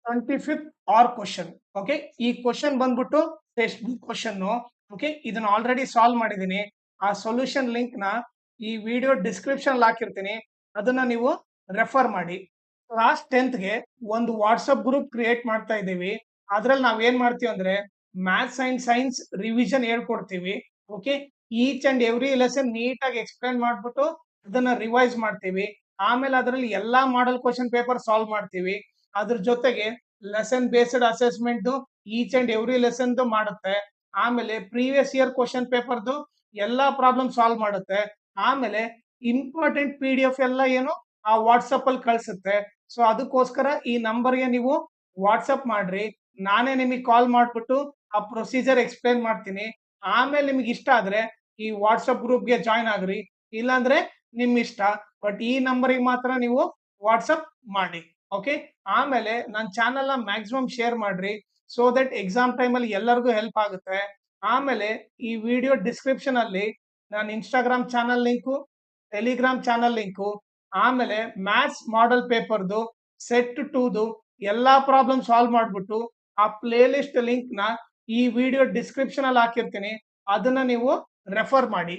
25th ಆರ್ question. Okay, ಈ question ಬಂದ್ಬಿಟ್ಟು ಟೆಕ್ಸ್ಟ್ ಬುಕ್ ಕ್ವಶನ್. ಓಕೆ, ಇದನ್ನ ಆಲ್ರೆಡಿ ಸಾಲ್ವ್ ಮಾಡಿದೀನಿ. ಆ ಸೊಲ್ಯೂಷನ್ ಲಿಂಕ್ ನ ಈ ವಿಡಿಯೋ ಡಿಸ್ಕ್ರಿಪ್ಷನ್ ಹಾಕಿರ್ತೀನಿ, ಅದನ್ನ ನೀವು ರೆಫರ್ ಮಾಡಿ. ಕ್ಲಾಸ್ 10th ಗೆ ಒಂದು ವಾಟ್ಸಪ್ ಗ್ರೂಪ್ ಕ್ರಿಯೇಟ್ ಮಾಡ್ತಾ ಇದ್ದೀವಿ. ಅದ್ರಲ್ಲಿ ನಾವ್ ಏನ್ ಮಾಡ್ತೀವಿ ಅಂದ್ರೆ ಮ್ಯಾಥ್ಸ್ ಅಂಡ್ ಸೈನ್ಸ್ ರಿವಿಷನ್ ಹೇಳ್ಕೊಡ್ತೀವಿ. Okay, each and every lesson ನೀಟಾಗಿ ಎಕ್ಸ್ಪ್ಲೈನ್ ಮಾಡ್ಬಿಟ್ಟು ಅದನ್ನ ರಿವೈಸ್ ಮಾಡ್ತೀವಿ. ಆಮೇಲೆ ಅದರಲ್ಲಿ ಎಲ್ಲಾ ಮಾಡಲ್ ಕ್ವಶನ್ ಪೇಪರ್ ಸಾಲ್ವ್ ಮಾಡ್ತೀವಿ. ಅದ್ರ ಜೊತೆಗೆ lesson based assessment each and every lesson ಮಾಡುತ್ತೆ. ಆಮೇಲೆ ಪ್ರೀವಿಯಸ್ ಇಯರ್ ಕ್ವಶನ್ ಪೇಪರ್ದು ಎಲ್ಲಾ ಪ್ರಾಬ್ಲಮ್ ಸಾಲ್ವ್ ಮಾಡುತ್ತೆ. ಆಮೇಲೆ ಇಂಪಾರ್ಟೆಂಟ್ PDF ಎಲ್ಲ ಏನು ಆ ವಾಟ್ಸಪ್ ಅಲ್ಲಿ ಕಳ್ಸುತ್ತೆ. ಸೊ ಅದಕ್ಕೋಸ್ಕರ ಈ ನಂಬರ್ಗೆ ನೀವು ವಾಟ್ಸಪ್ ಮಾಡ್ರಿ, ನಾನೇ ನಿಮಗೆ ಕಾಲ್ ಮಾಡ್ಬಿಟ್ಟು ಆ ಪ್ರೊಸೀಜರ್ ಎಕ್ಸ್ಪ್ಲೇನ್ ಮಾಡ್ತೀನಿ. ಆಮೇಲೆ ನಿಮ್ಗೆ ಇಷ್ಟ ಆದ್ರೆ ಈ ವಾಟ್ಸಪ್ ಗ್ರೂಪ್ಗೆ ಜಾಯ್ನ್ ಆಗ್ರಿ, ಇಲ್ಲಾಂದ್ರೆ ನಿಮ್ ಇಷ್ಟ. ಬಟ್ ಈ ನಂಬರಿಗೆ ಮಾತ್ರ ನೀವು ವಾಟ್ಸಪ್ ಮಾಡಿ. ಓಕೆ, ಆಮೇಲೆ ನನ್ನ ಚಾನೆಲ್ ನ ಮ್ಯಾಕ್ಸಿಮಮ್ ಶೇರ್ ಮಾಡ್ರಿ, ಸೋ ದಟ್ ಎಕ್ಸಾಮ್ ಟೈಮ್ ಅಲ್ಲಿ ಎಲ್ಲರಿಗೂ ಹೆಲ್ಪ್ ಆಗುತ್ತೆ. ಆಮೇಲೆ ಈ ವಿಡಿಯೋ ಡಿಸ್ಕ್ರಿಪ್ಷನ್ ಅಲ್ಲಿ ನಾನು Instagram channel link, Telegram channel link, ಆಮೇಲೆ ಮ್ಯಾಥ್ಸ್ ಮಾಡೆಲ್ ಪೇಪರ್ದು ಸೆಟ್ 2ದು ಎಲ್ಲಾ ಪ್ರಾಬ್ಲಮ್ ಸಾಲ್ವ್ ಮಾಡ್ಬಿಟ್ಟು ಆ ಪ್ಲೇ ಲಿಸ್ಟ್ ಲಿಂಕ್ ನ ಈ ವಿಡಿಯೋ ಡಿಸ್ಕ್ರಿಪ್ಷನ್ ಅಲ್ಲಿ ಹಾಕಿರ್ತೀನಿ, ಅದನ್ನ ನೀವು ರೆಫರ್ ಮಾಡಿ.